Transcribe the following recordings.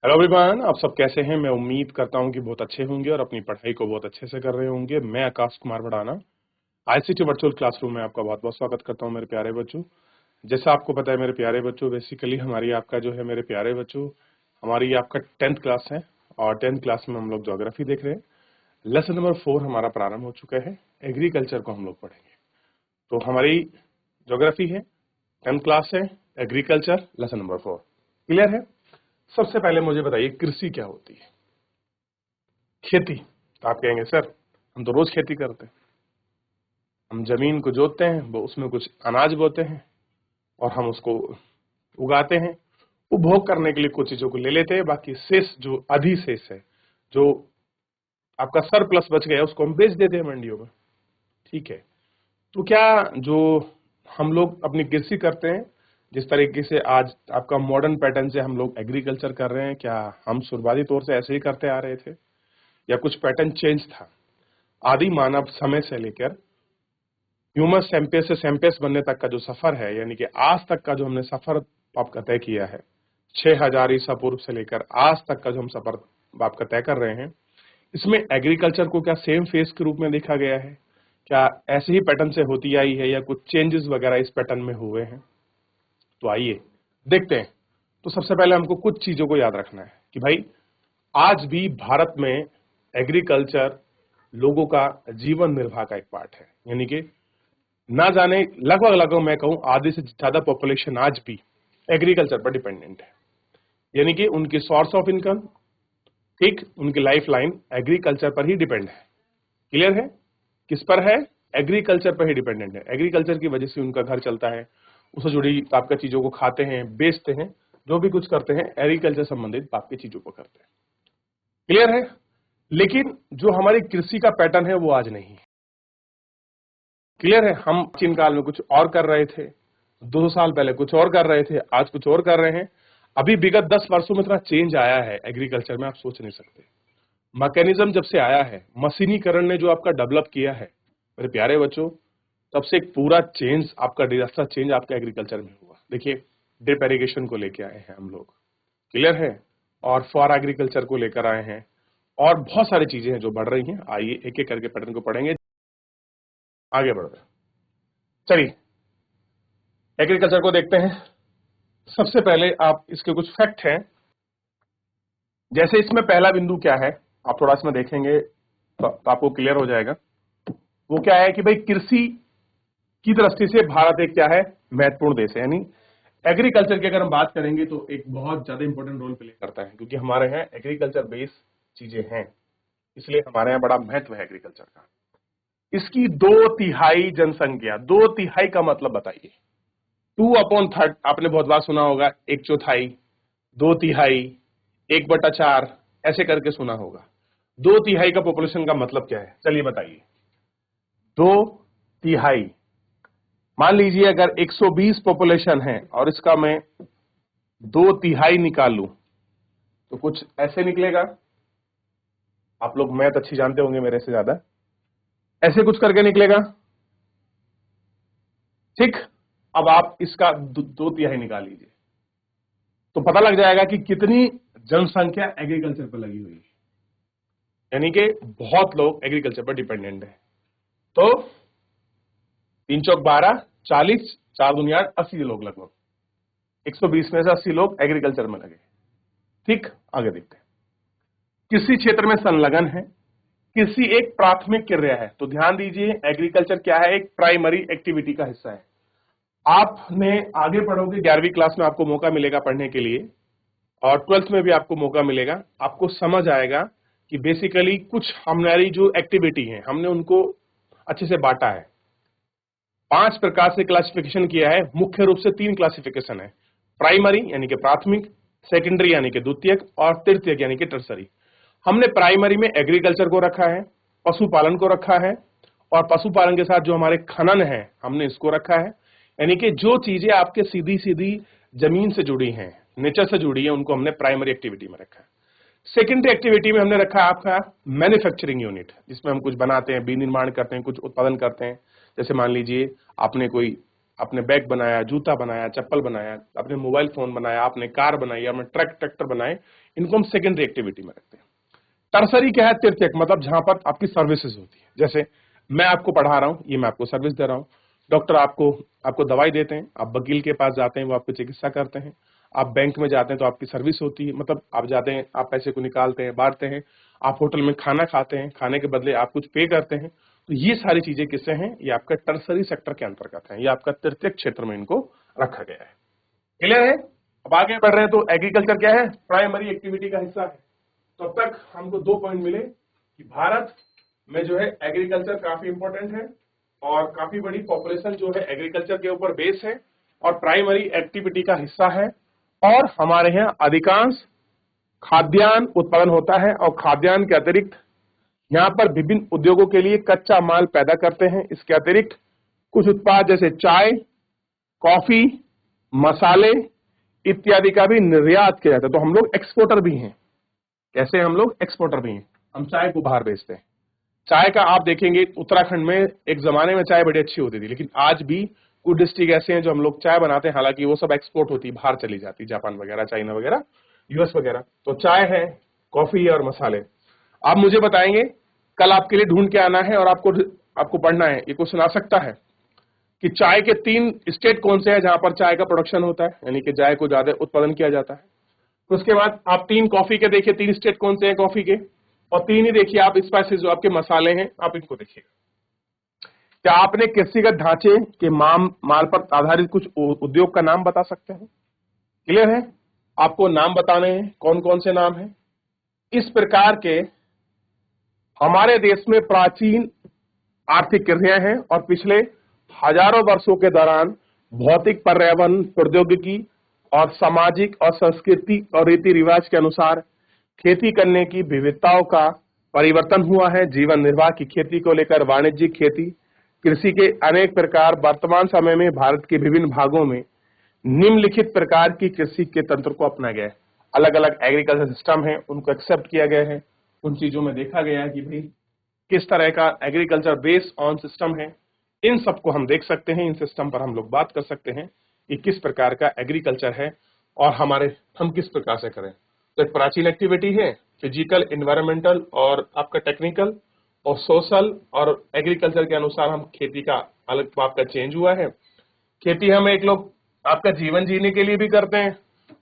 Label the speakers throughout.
Speaker 1: Hello everyone, आप सब कैसे हैं। मैं उम्मीद करता हूं कि बहुत अच्छे होंगे और अपनी पढ़ाई को बहुत अच्छे से कर रहे होंगे। मैं Akash Kumar Bhadana ICT virtual classroom में आपका बहुत बहुत स्वागत करता हूं मेरे प्यारे बच्चों। जैसा आपको पता है मेरे प्यारे बच्चों, बेसिकली हमारी आपका जो है मेरे प्यारे बच्चों, हमारी आपका 10th क्लास है और 10th क्लास में हम लोग ज्योग्राफी देख रहे हैं। लेसन नंबर 4 हमारा प्रारंभ हो चुका है। एग्रीकल्चर को हम लोग पढ़ेंगे। तो हमारी ज्योग्राफी है, 10th क्लास है, एग्रीकल्चर लेसन नंबर 4 क्लियर है। सबसे पहले मुझे बताइए कृषि क्या होती है। खेती, तो आप कहेंगे सर हम तो रोज खेती करते हैं, हम जमीन को जोतते हैं, वो उसमें कुछ अनाज बोते हैं और हम उसको उगाते हैं, उपभोग करने के लिए कुछ चीजों को ले लेते हैं, बाकी शेष जो अधिशेष है, जो आपका सरप्लस बच गया उसको हम बेच देते हैं मंडियों में। ठीक है। तो क्या जो हम लोग अपनी कृषि करते हैं, जिस तरीके से आज आपका मॉडर्न पैटर्न से हम लोग एग्रीकल्चर कर रहे हैं, क्या हम शुरुआती तौर से ऐसे ही करते आ रहे थे या कुछ पैटर्न चेंज था? आदि मानव समय से लेकर ह्यूमन सैंपियस से सैंपियस बनने तक का जो सफर है, यानी कि आज तक का जो हमने सफर आपका तय किया है, 6000 ईसा पूर्व से लेकर आज तक का जो हम सफर आपका तय कर रहे हैं, इसमें एग्रीकल्चर को क्या सेम फेस के रूप में देखा गया है? क्या ऐसे ही पैटर्न से होती आई है या कुछ चेंजेस वगैरह इस पैटर्न में हुए हैं? तो आइए देखते हैं। तो सबसे पहले हमको कुछ चीजों को याद रखना है कि भाई आज भी भारत में एग्रीकल्चर लोगों का जीवन निर्वाह का एक पार्ट है। यानी कि ना जाने लगभग लगभग मैं कहूं आधे से ज्यादा पॉपुलेशन आज भी एग्रीकल्चर पर डिपेंडेंट है। यानी कि उनकी सोर्स ऑफ इनकम, ठीक, उनकी लाइफ लाइन एग्रीकल्चर पर ही डिपेंड है। क्लियर है? किस पर है? एग्रीकल्चर पर ही डिपेंडेंट है। एग्रीकल्चर की वजह से उनका घर चलता है, उससे जुड़ी आपका चीजों को खाते हैं, बेचते हैं, जो भी कुछ करते हैं एग्रीकल्चर संबंधित आपकी चीजों को करते हैं। क्लियर है? लेकिन जो हमारी कृषि का पैटर्न है वो आज नहीं है। क्लियर है? हम प्राचीन काल में कुछ और कर रहे थे, 200 साल पहले कुछ और कर रहे थे, आज कुछ और कर रहे हैं। अभी विगत 10 वर्षों में इतना चेंज आया है एग्रीकल्चर में, आप सोच नहीं सकते। मैकेनिज्म जब से आया है, मशीनीकरण ने जो आपका डेवलप किया है मेरे प्यारे बच्चों, तब से एक पूरा चेंज आपका डिजास्टर चेंज आपका एग्रीकल्चर में हुआ। देखिए ड्रिप इरिगेशन को लेके आए हैं हम लोग, क्लियर है, और फॉर एग्रीकल्चर को लेकर आए हैं, और बहुत सारी चीजें हैं जो बढ़ रही हैं। आइए एक एक करके पैटर्न को पढ़ेंगे, आगे बढ़ते हैं। चलिए एग्रीकल्चर को देखते हैं। सबसे पहले आप इसके कुछ फैक्ट हैं। जैसे इसमें पहला बिंदु क्या है, आप थोड़ा इसमें देखेंगे तो आपको क्लियर हो जाएगा। वो क्या है कि भाई कृषि की दृष्टि से भारत एक क्या है, महत्वपूर्ण देश है। यानी एग्रीकल्चर की अगर हम बात करेंगे तो एक बहुत ज्यादा इंपॉर्टेंट रोल प्ले करता है, क्योंकि हमारे यहाँ एग्रीकल्चर बेस्ड चीजें हैं, इसलिए हमारे यहाँ बड़ा महत्व है एग्रीकल्चर का। इसकी 2/3 जनसंख्या, 2/3 का मतलब बताइए। 2/3 आपने बहुत बार सुना होगा, 1/4, 2/3, 1/4 ऐसे करके सुना होगा। 2/3 का पॉपुलेशन का मतलब क्या है, चलिए बताइए। 2/3, मान लीजिए अगर 120 पॉपुलेशन है और इसका मैं 2/3 निकालूं तो कुछ ऐसे निकलेगा। आप लोग मैथ अच्छी जानते होंगे मेरे से ज्यादा, ऐसे कुछ करके निकलेगा। ठीक, अब आप इसका 2/3 निकाल लीजिए तो पता लग जाएगा कि कितनी जनसंख्या एग्रीकल्चर पर लगी हुई है। यानी कि बहुत लोग एग्रीकल्चर पर डिपेंडेंट है। तो 3 चौक 12, 40, 4 दूनी 8, 80 लोग लगभग, 120 में से 80 लोग एग्रीकल्चर में लगे। ठीक, आगे देखते हैं। किसी क्षेत्र में संलग्न है, कृषि एक प्राथमिक क्रिया है। तो ध्यान दीजिए, एग्रीकल्चर क्या है, एक प्राइमरी एक्टिविटी का हिस्सा है। आपने आगे पढ़ोगे, 11वीं क्लास में आपको मौका मिलेगा पढ़ने के लिए, और 12th में भी आपको मौका मिलेगा। आपको समझ आएगा कि बेसिकली कुछ हमारी जो एक्टिविटी है हमने उनको अच्छे से बांटा है। 5 प्रकार से क्लासिफिकेशन किया है। मुख्य रूप से 3 क्लासिफिकेशन है, प्राइमरी यानी कि प्राथमिक, सेकेंडरी यानी कि द्वितीयक, और तृतीयक यानी कि टर्सरी। हमने प्राइमरी में एग्रीकल्चर को रखा है, पशुपालन को रखा है, और पशुपालन के साथ जो हमारे खनन है हमने इसको रखा है। यानी कि जो चीजें आपके सीधी सीधी जमीन से जुड़ी हैं, नेचर से जुड़ी है, उनको हमने प्राइमरी एक्टिविटी में रखा है। सेकेंडरी एक्टिविटी में हमने रखा है आपका मैन्युफैक्चरिंग यूनिट, जिसमें हम कुछ बनाते हैं, विनिर्माण करते हैं, कुछ उत्पादन करते हैं। जैसे मान लीजिए आपने कोई आपने बैग बनाया, जूता बनाया, चप्पल बनाया, आपने मोबाइल फोन बनाया, आपने कार बनाई, आपने ट्रैक्टर बनाए, इनको हम सेकेंडरी एक्टिविटी में रखते हैं। टर्सरी क्या है? तृतीयक, मतलब जहां पर आपकी सर्विसेज होती है। जैसे मैं आपको पढ़ा रहा हूं, ये मैं आपको सर्विस दे रहा हूं। डॉक्टर आपको आपको दवाई देते हैं, आप वकील के पास जाते हैं, वो आपकी चिकित्सा करते हैं। आप बैंक में जाते हैं तो आपकी सर्विस होती है, मतलब आप जाते हैं, आप पैसे को निकालते हैं, बांटते हैं। आप होटल में खाना खाते हैं, खाने के बदले आप कुछ पे करते हैं। तो ये सारी चीजें किससे हैं? ये आपका टर्सरी सेक्टर के अंतर्गत है, ये आपका तृतीयक क्षेत्र में इनको रखा गया है। क्लियर है? अब आगे बढ़ रहे हैं तो एग्रीकल्चर क्या है? प्राइमरी एक्टिविटी का हिस्सा है। तो अब तक हमको 2 पॉइंट मिले कि भारत में जो है एग्रीकल्चर काफी इंपॉर्टेंट है और काफी बड़ी पॉपुलेशन जो है एग्रीकल्चर के ऊपर बेस है और प्राइमरी एक्टिविटी का हिस्सा है। और हमारे यहाँ अधिकांश खाद्यान्न उत्पादन होता है और खाद्यान्न के अतिरिक्त यहाँ पर विभिन्न उद्योगों के लिए कच्चा माल पैदा करते हैं। इसके अतिरिक्त कुछ उत्पाद जैसे चाय, कॉफी, मसाले इत्यादि का भी निर्यात किया जाता है। तो हम लोग एक्सपोर्टर भी हैं। कैसे? हम लोग एक्सपोर्टर भी हैं, हम चाय को बाहर बेचते हैं। चाय का आप देखेंगे उत्तराखंड में एक जमाने में चाय बड़ी अच्छी होती थी, लेकिन आज भी कुछ डिस्ट्रिक्ट ऐसे हैं जो हम लोग चाय बनाते हैं, हालांकि वो सब एक्सपोर्ट होती है, बाहर चली जाती है, जापान वगैरह, चाइना वगैरह, यूएस वगैरह। तो चाय है, कॉफी है और मसाले। आप मुझे बताएंगे, कल आपके लिए ढूंढ के आना है और आपको पढ़ना है, ये क्वेश्चन आ सकता है कि चाय के 3 स्टेट कौन से हैं जहां पर चाय का प्रोडक्शन होता है, यानी कि चाय को ज्यादा उत्पादन किया जाता है। तो उसके बाद आप 3 कॉफी के देखिए, 3 स्टेट कौन से हैं कॉफी के, और 3 ही देखिए आप स्पाइसेस जो आपके मसाले हैं, आप इनको देखिएगा। क्या आपने कृषिगत ढांचे के माल पर आधारित कुछ उद्योग का नाम बता सकते हैं? क्लियर है? आपको नाम बताने हैं, कौन कौन से नाम हैं। इस प्रकार के हमारे देश में प्राचीन आर्थिक क्रियाएं हैं और पिछले हजारों वर्षों के दौरान भौतिक, पर्यावरण, प्रौद्योगिकी और सामाजिक और संस्कृति और रीति रिवाज के अनुसार खेती करने की विविधताओं का परिवर्तन हुआ है। जीवन निर्वाह की खेती को लेकर वाणिज्यिक खेती, कृषि के अनेक प्रकार वर्तमान समय में भारत के विभिन्न भागों में निम्नलिखित प्रकार की कृषि के तंत्र को अपनाया गया है। अलग अलग एग्रीकल्चर सिस्टम है, उनको एक्सेप्ट किया गया है। उन चीजों में देखा गया है कि भाई किस तरह का एग्रीकल्चर बेस्ड ऑन सिस्टम है, इन सबको हम देख सकते हैं। इन सिस्टम पर हम लोग बात कर सकते हैं कि किस प्रकार का एग्रीकल्चर है और हम किस प्रकार से करें। तो एक प्राचीन एक्टिविटी है, फिजिकल, इन्वायरमेंटल और आपका टेक्निकल और सोशल और एग्रीकल्चर के अनुसार हम खेती का अलग आपका चेंज हुआ है। खेती हम एक लोग आपका जीवन जीने के लिए भी करते हैं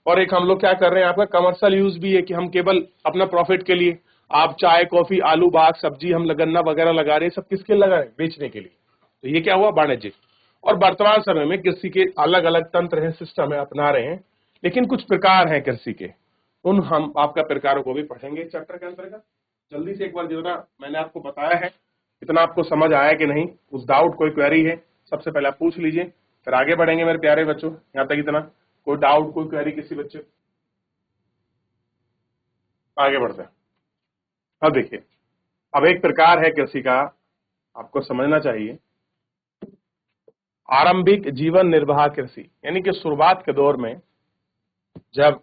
Speaker 1: और एक हम लोग क्या कर रहे हैं, आपका कमर्शियल यूज भी है कि हम केवल अपना प्रॉफिट के लिए, आप चाय, कॉफी, आलू, बाग, सब्जी, हम गन्ना वगैरह लगा रहे हैं, सब किसके लगा रहे हैं? बेचने के लिए। तो ये क्या हुआ? वाणिज्यिक। और वर्तमान समय में कृषि के अलग अलग तंत्र है, सिस्टम है, अपना रहे हैं, लेकिन कुछ प्रकार हैं कृषि के, उन हम आपका प्रकारों को भी पढ़ेंगे चैप्टर के अंतर्गत। जल्दी से एक बार जितना मैंने आपको बताया है, इतना आपको समझ आया कि नहीं? उस डाउट, कोई क्वेरी है, सबसे पहले आप पूछ लीजिए, फिर आगे बढ़ेंगे मेरे प्यारे बच्चों। यहाँ तक इतना, कोई डाउट, कोई क्वेरी किसी बच्चे? आगे बढ़ते हैं। अब देखिए, अब एक प्रकार है कृषि का, आपको समझना चाहिए, आरंभिक जीवन निर्वाह कृषि, यानी कि शुरुआत के दौर में जब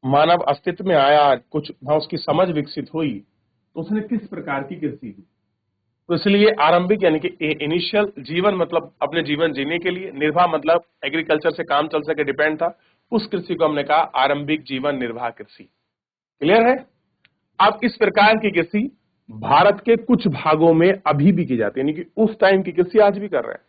Speaker 1: मानव अस्तित्व में आया, कुछ उसकी समझ विकसित हुई, तो उसने किस प्रकार की कृषि की। तो इसलिए आरंभिक यानी कि इनिशियल, जीवन मतलब अपने जीवन जीने के लिए, निर्वाह मतलब एग्रीकल्चर से काम चल सके, डिपेंड था, उस कृषि को हमने कहा आरंभिक जीवन निर्वाह कृषि। क्लियर है? अब इस प्रकार की कृषि भारत के कुछ भागों में अभी भी की जाती है, यानी कि उस टाइम की कृषि आज भी कर रहे हैं।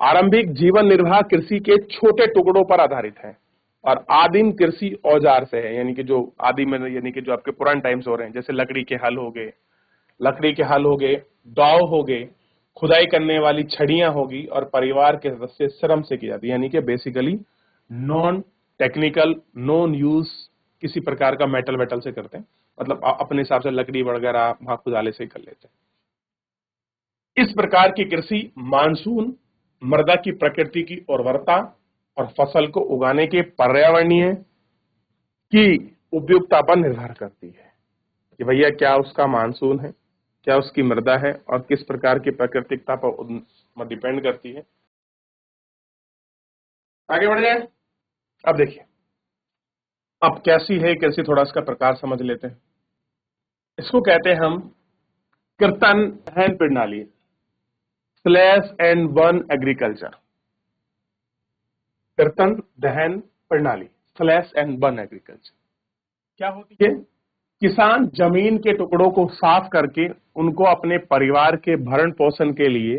Speaker 1: आरंभिक जीवन निर्वाह कृषि के छोटे टुकड़ों पर आधारित है और आदिम कृषि औजार से है, यानी कि जो आदिम यानी कि जो आपके पुराने टाइम्स हो रहे हैं, जैसे लकड़ी के हल हो गए, दाव हो गए, खुदाई करने वाली छड़ियां होगी और परिवार के सदस्य श्रम से की जाती है, यानी कि basically non technical, non use किसी प्रकार का मेटल से करते हैं, मतलब अपने हिसाब से लकड़ी वगैरह वहां खुदाले से कर लेते हैं। इस प्रकार की कृषि मानसून, मृदा की प्रकृति की उर्वरता और फसल को उगाने के पर्यावरणीय की उपयुक्तता पर निर्भर करती है कि भैया क्या उसका मानसून है, क्या उसकी मृदा है और किस प्रकार की प्राकृतिकता पर डिपेंड करती है। आगे बढ़ जाए। अब देखिए, अब कैसी है कृषि, थोड़ा इसका प्रकार समझ लेते हैं। इसको कहते हैं हम कृतन प्रणाली। स्लैश एंड बर्न एग्रीकल्चर, कर्तन दहन प्रणाली, स्लैश एंड बर्न एग्रीकल्चर क्या होती है? किसान जमीन के टुकड़ों को साफ करके उनको अपने परिवार के भरण पोषण के लिए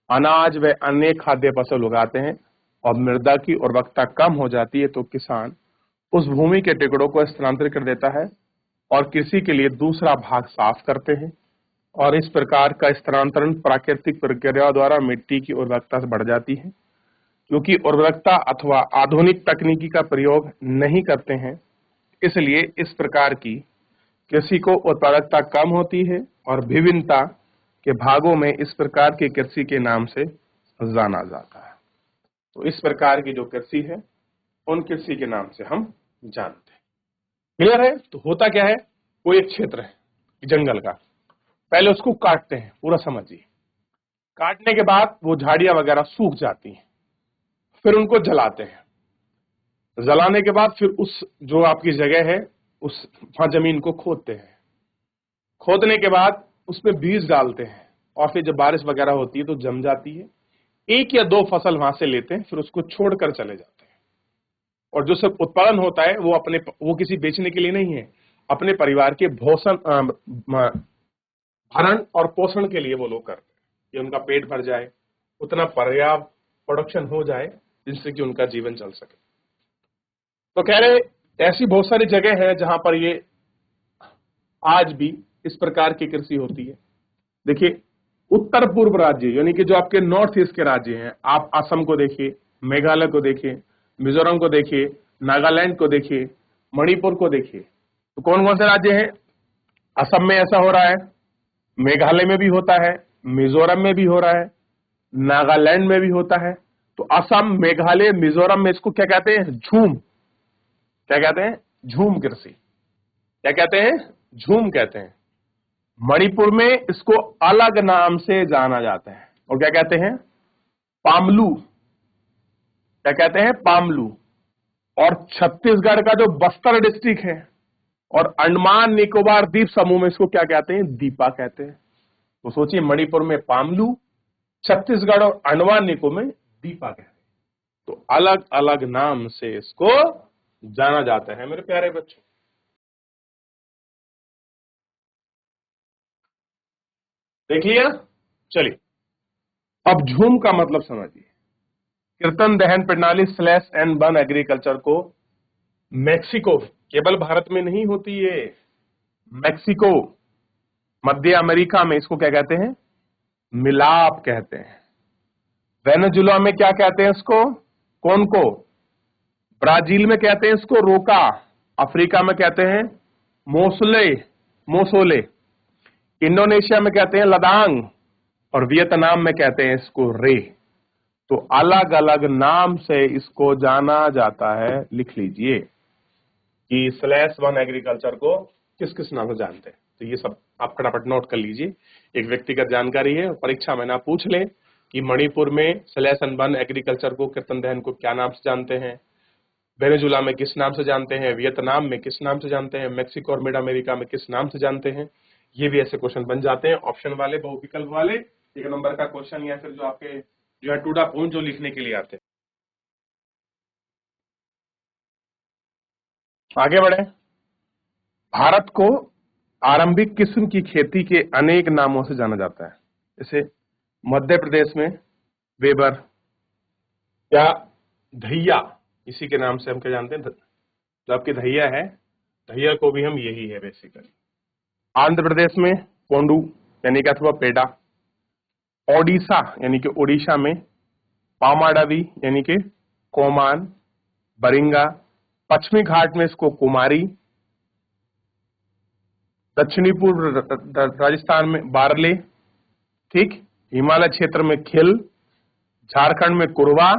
Speaker 1: अनाज व अन्य खाद्य फसल उगाते हैं और मृदा की उर्वरकता कम हो जाती है तो किसान उस भूमि के टुकड़ों को स्थानांतरित कर देता है और कृषि के लिए दूसरा भाग साफ करते हैं और इस प्रकार का स्थानांतरण प्राकृतिक प्रक्रिया द्वारा मिट्टी की उर्वरकता से बढ़ जाती है। क्योंकि उर्वरकता अथवा आधुनिक तकनीकी का प्रयोग नहीं करते हैं, इसलिए इस प्रकार की कृषि को उत्पादकता कम होती है और विभिन्नता के भागों में इस प्रकार की कृषि के नाम से जाना जाता है। तो इस प्रकार की जो कृषि है उन कृषि के नाम से हम जानते हैं। क्लियर है? तो होता क्या है, कोई एक क्षेत्र है जंगल का, पहले उसको काटते हैं, पूरा समझिए। काटने के बाद वो झाड़ियां वगैरह सूख जाती हैं, फिर उनको जलाते हैं। जलाने के बाद फिर उस जो आपकी जगह है उस वहां जमीन को खोदते हैं। खोदने के बाद उसमें बीज डालते हैं और फिर जब बारिश वगैरह होती है तो जम जाती है। एक या दो फसल वहां से लेते हैं, फिर उसको छोड़कर चले जाते हैं और जो सब उत्पादन होता है वो किसी बेचने के लिए नहीं है, अपने परिवार के भरण और पोषण के लिए वो लोग करते हैं कि उनका पेट भर जाए, उतना पर्याप्त प्रोडक्शन हो जाए जिससे कि उनका जीवन चल सके। तो कह रहे ऐसी बहुत सारी जगह है जहां पर ये आज भी इस प्रकार की कृषि होती है। देखिए, उत्तर पूर्व राज्य यानी कि जो आपके नॉर्थ ईस्ट के राज्य हैं, आप असम को देखिए, मेघालय को देखिए, मिजोरम को देखिए, नागालैंड को देखिए, मणिपुर को देखिए। तो कौन कौन से राज्य हैं? असम में ऐसा हो रहा है, मेघालय में भी होता है, मिजोरम में भी हो रहा है, नागालैंड में भी होता है। तो असम, मेघालय, मिजोरम में इसको क्या कहते हैं? झूम। क्या कहते हैं? झूम कृषि। क्या कहते हैं? झूम कहते हैं। मणिपुर में इसको अलग नाम से जाना जाता है और क्या कहते हैं? पामलू। क्या कहते हैं? पामलू। और छत्तीसगढ़ का जो बस्तर डिस्ट्रिक्ट है और अंडमान निकोबार द्वीप समूह में इसको क्या कहते हैं? दीपा कहते हैं। तो सोचिए, मणिपुर में पामलू, छत्तीसगढ़ और अंडमान निकोबार में दीपा कहते हैं। तो अलग अलग नाम से इसको जाना जाता है मेरे प्यारे बच्चों। देख लिया? चलिए, अब झूम का मतलब समझिए। कीर्तन दहन प्रणाली स्लैश एंड बर्न एग्रीकल्चर को मैक्सिको, केवल भारत में नहीं होती है, मैक्सिको, मध्य अमेरिका में इसको क्या कहते हैं? मिलाप कहते हैं। वेनेजुला में क्या कहते हैं इसको? कौन को? ब्राजील में कहते हैं इसको रोका। अफ्रीका में कहते हैं मोसले, मोसोले। इंडोनेशिया में कहते हैं लदांग और वियतनाम में कहते हैं इसको रे। तो अलग अलग नाम से इसको जाना जाता है। लिख लीजिए कि स्लैश वन एग्रीकल्चर को किस किस नाम से जानते हैं। तो ये सब आप फटाफट नोट कर लीजिए, एक व्यक्तिगत जानकारी है। परीक्षा में ना पूछ ले कि मणिपुर में स्लैश एंड वन एग्रीकल्चर को, कीर्तन दहन को क्या नाम से जानते हैं, वेनेजुला में किस नाम से जानते हैं, वियतनाम में किस नाम से जानते हैं, मैक्सिको और मिड अमेरिका में किस नाम से जानते हैं। ये भी ऐसे क्वेश्चन बन जाते हैं, ऑप्शन वाले, बहुविकल्प वाले, एक नंबर का क्वेश्चन या फिर जो आपके जो है टू द पॉइंट जो लिखने के लिए आते हैं। आगे बढ़े। भारत को आरंभिक किस्म की खेती के अनेक नामों से जाना जाता है। जैसे मध्य प्रदेश में वेबर या धैया, इसी के नाम से हम क्या जानते हैं? जो आपकी धैया है, धैया को भी हम यही है बेसिकली। आंध्र प्रदेश में कोंडू यानी कि अथवा पेडा। ओडिशा यानी कि ओडिशा में पामाडवी यानी कि कोमान, बरिंगा। पश्चिमी घाट में इसको कुमारी। दक्षिणी पूर्व राजस्थान में बारले, ठीक। हिमालय क्षेत्र में खिल, झारखंड में कुरवा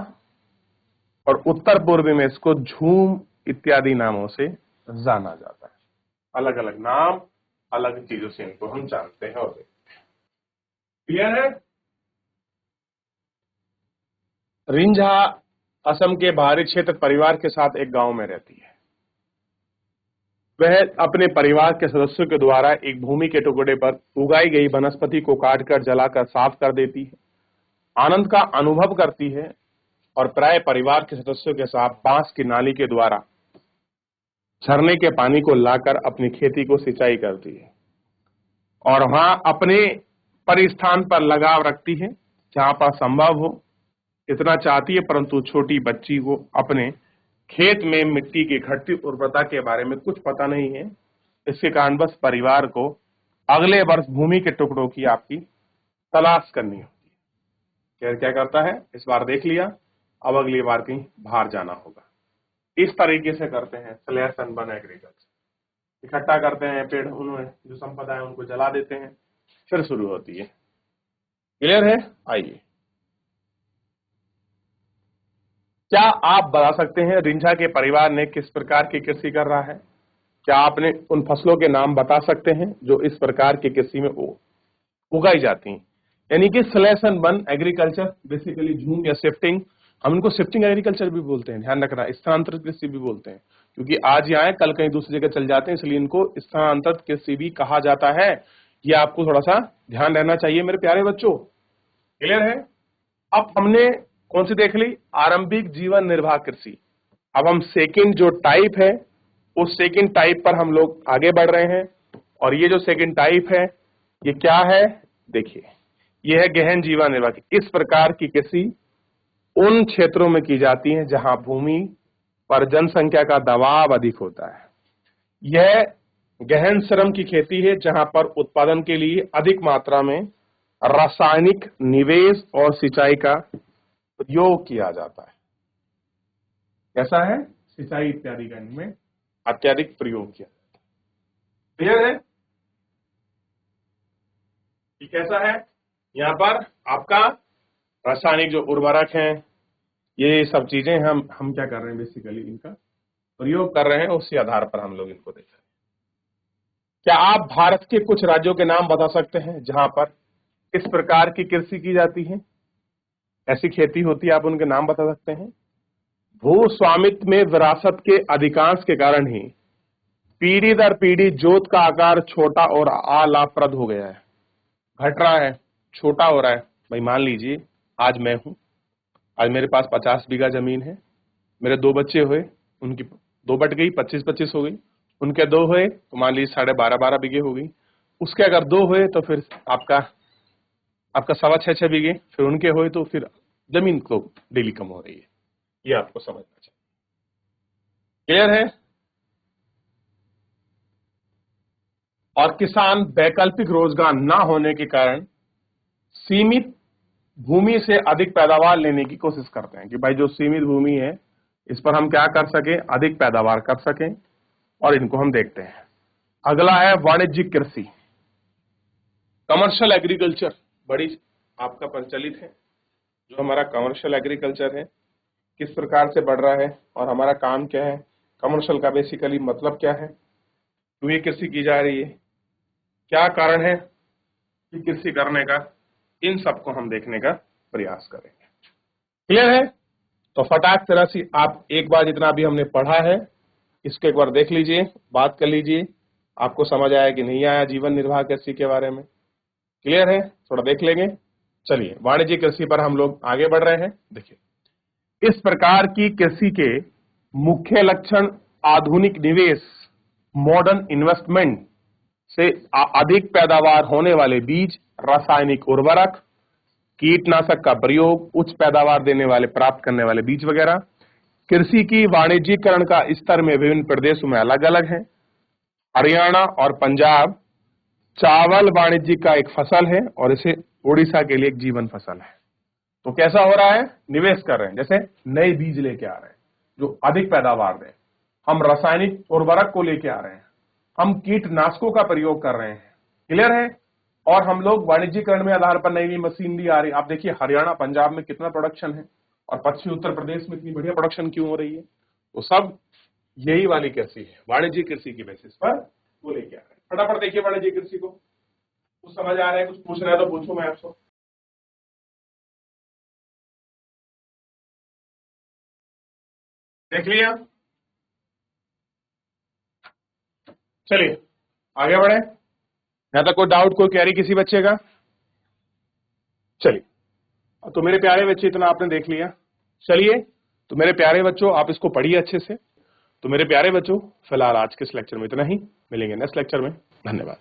Speaker 1: और उत्तर पूर्वी में इसको झूम इत्यादि नामों से जाना जाता है। अलग अलग नाम, अलग चीजों से इनको हम जानते हैं और देखते हैं। क्लियर है? रिंझा असम के बाहरी क्षेत्र परिवार के साथ एक गांव में रहती है। वह अपने परिवार के सदस्यों के द्वारा एक भूमि के टुकड़े पर उगाई गई वनस्पति को काटकर जलाकर साफ कर देती है आनंद का अनुभव करती है और प्राय परिवार के सदस्यों के साथ बांस की नाली के द्वारा झरने के पानी को लाकर अपनी खेती को सिंचाई करती है और वहां अपने परिस्थान पर लगाव रखती है जहां पर संभव हो। इतना चाहती है परंतु छोटी बच्ची को अपने खेत में मिट्टी की घटती उर्वरता के बारे में कुछ पता नहीं है। इसके कारण बस परिवार को अगले वर्ष भूमि के टुकड़ों की आपकी तलाश करनी होती है। क्या करता है, इस बार देख लिया, अब अगली बार कहीं बाहर जाना होगा। इस तरीके से करते हैं स्लैश एंड बर्न एग्रीकल्चर। इकट्ठा करते हैं पेड़, उन्होंने जो संपदा है उनको जला देते हैं, फिर शुरू होती है। क्लियर है? आइए, क्या आप बता सकते हैं रिंझा के परिवार ने किस प्रकार की कृषि कर रहा है? क्या आपने उन फसलों के नाम बता सकते हैं जो इस प्रकार की कृषि में उगाई जाती हैं? यानी कि slash and burn agriculture basically झूम या शिफ्टिंग, हम इनको शिफ्टिंग एग्रीकल्चर भी बोलते हैं, ध्यान रखना, स्थानांतरित कृषि भी बोलते हैं, क्योंकि आज यहाँ है कल कहीं दूसरी जगह चल जाते हैं, इसलिए इनको स्थानांतरित कृषि भी कहा जाता है। ये आपको थोड़ा सा ध्यान रहना चाहिए मेरे प्यारे बच्चों। क्लियर है? अब हमने कौन सी देख ली? आरंभिक जीवन निर्वाह कृषि। अब हम सेकंड जो टाइप है उस सेकंड टाइप पर हम लोग आगे बढ़ रहे हैं, और ये जो सेकंड टाइप है ये क्या है? देखिए, ये है गहन जीवन निर्वाह। इस प्रकार की कृषि उन क्षेत्रों में की जाती है जहां भूमि पर जनसंख्या का दबाव अधिक होता है। यह गहन श्रम की खेती है जहां पर उत्पादन के लिए अधिक मात्रा में रासायनिक निवेश और सिंचाई का प्रयोग किया जाता है। कैसा है? सिंचाई इत्यादि का इनमें अत्यधिक प्रयोग किया जाता है। क्लियर है? ये कैसा है? यहाँ पर आपका रासायनिक जो उर्वरक हैं, ये सब चीजें हम क्या कर रहे हैं, बेसिकली इनका प्रयोग कर रहे हैं, उसी आधार पर हम लोग इनको देख रहे हैं। क्या आप भारत के कुछ राज्यों के नाम बता सकते हैं जहां पर इस प्रकार की कृषि की जाती है, ऐसी खेती होती है, आप उनके नाम बता सकते हैं? भू स्वामित्व में विरासत के अधिकांश के कारण ही पीढ़ी दर पीढ़ी जोत का आकार छोटा और अलाभप्रद हो गया है, घट रहा है, छोटा हो रहा है। भाई मान लीजिए आज मैं हूं, आज मेरे पास 50 बीघा जमीन है, मेरे 2 बच्चे हुए, उनकी 2 बट गई, 25-25 हो गई, उनके 2 हुए तो मान लीजिए 12.5 बीघे हो गई, उसके अगर 2 हुए तो फिर आपका 6.25 बीघे, फिर उनके हुए तो फिर जमीन तो डेली कम हो रही है। ये आपको समझना चाहिए। क्लियर है? और किसान वैकल्पिक रोजगार ना होने के कारण सीमित भूमि से अधिक पैदावार लेने की कोशिश करते हैं कि भाई जो सीमित भूमि है इस पर हम क्या कर सकें, अधिक पैदावार कर सकें, और इनको हम देखते हैं। अगला है वाणिज्यिक कृषि, कमर्शियल एग्रीकल्चर, बड़ी आपका प्रचलित है। जो हमारा कमर्शियल एग्रीकल्चर है किस प्रकार से बढ़ रहा है और हमारा काम क्या है, कमर्शियल का बेसिकली मतलब क्या है, क्यों ये कृषि की जा रही है, क्या कारण है कि कृषि करने का, इन सबको हम देखने का प्रयास करेंगे। क्लियर है? तो फटाक तरह से आप एक बार जितना भी हमने पढ़ा है इसको एक बार देख लीजिए, बात कर लीजिए, आपको समझ आया कि नहीं आया जीवन निर्वाह कृषि के बारे में। क्लियर है? थोड़ा देख लेंगे। चलिए, वाणिज्यिक कृषि पर हम लोग आगे बढ़ रहे हैं। देखिए, इस प्रकार की कृषि के मुख्य लक्षण आधुनिक निवेश, मॉडर्न इन्वेस्टमेंट से अधिक पैदावार होने वाले बीज, रासायनिक उर्वरक, कीटनाशक का प्रयोग, उच्च पैदावार देने वाले प्राप्त करने वाले बीज वगैरह। कृषि की वाणिज्यीकरण का स्तर में विभिन्न प्रदेशों में अलग अलग है। हरियाणा और पंजाब चावल वाणिज्य का एक फसल है और इसे उड़ीसा के लिए एक जीवन फसल है। तो कैसा हो रहा है, निवेश कर रहे हैं, जैसे नए बीज लेके आ रहे हैं जो अधिक पैदावार दें, हम रासायनिक उर्वरक को लेके आ रहे हैं, हम कीटनाशकों का प्रयोग कर रहे हैं। क्लियर है? और हम लोग वाणिज्यीकरण में आधार पर नई नई मशीनरी आ रही है। आप देखिए हरियाणा पंजाब में कितना प्रोडक्शन है और पश्चिमी उत्तर प्रदेश में इतनी बढ़िया प्रोडक्शन क्यों हो रही है, तो सब यही वाली कृषि है, वाणिज्यिक कृषि की बेसिस पर वो लेके आ रहे हैं। फटाफट देखिए वाणिज्यिक कृषि को, कुछ समझ आ रहा है, कुछ पूछ रहे हैं तो पूछो मैं आपसे। देख लिया? चलिए आगे बढ़े। यहां तक कोई डाउट, कोई क्वेरी किसी बच्चे का? चलिए तो मेरे प्यारे बच्चे, इतना आपने देख लिया। चलिए, तो मेरे प्यारे बच्चों, आप इसको पढ़िए अच्छे से। तो मेरे प्यारे बच्चों, फिलहाल आज के इस लेक्चर में इतना ही। मिलेंगे नेक्स्ट लेक्चर में। धन्यवाद।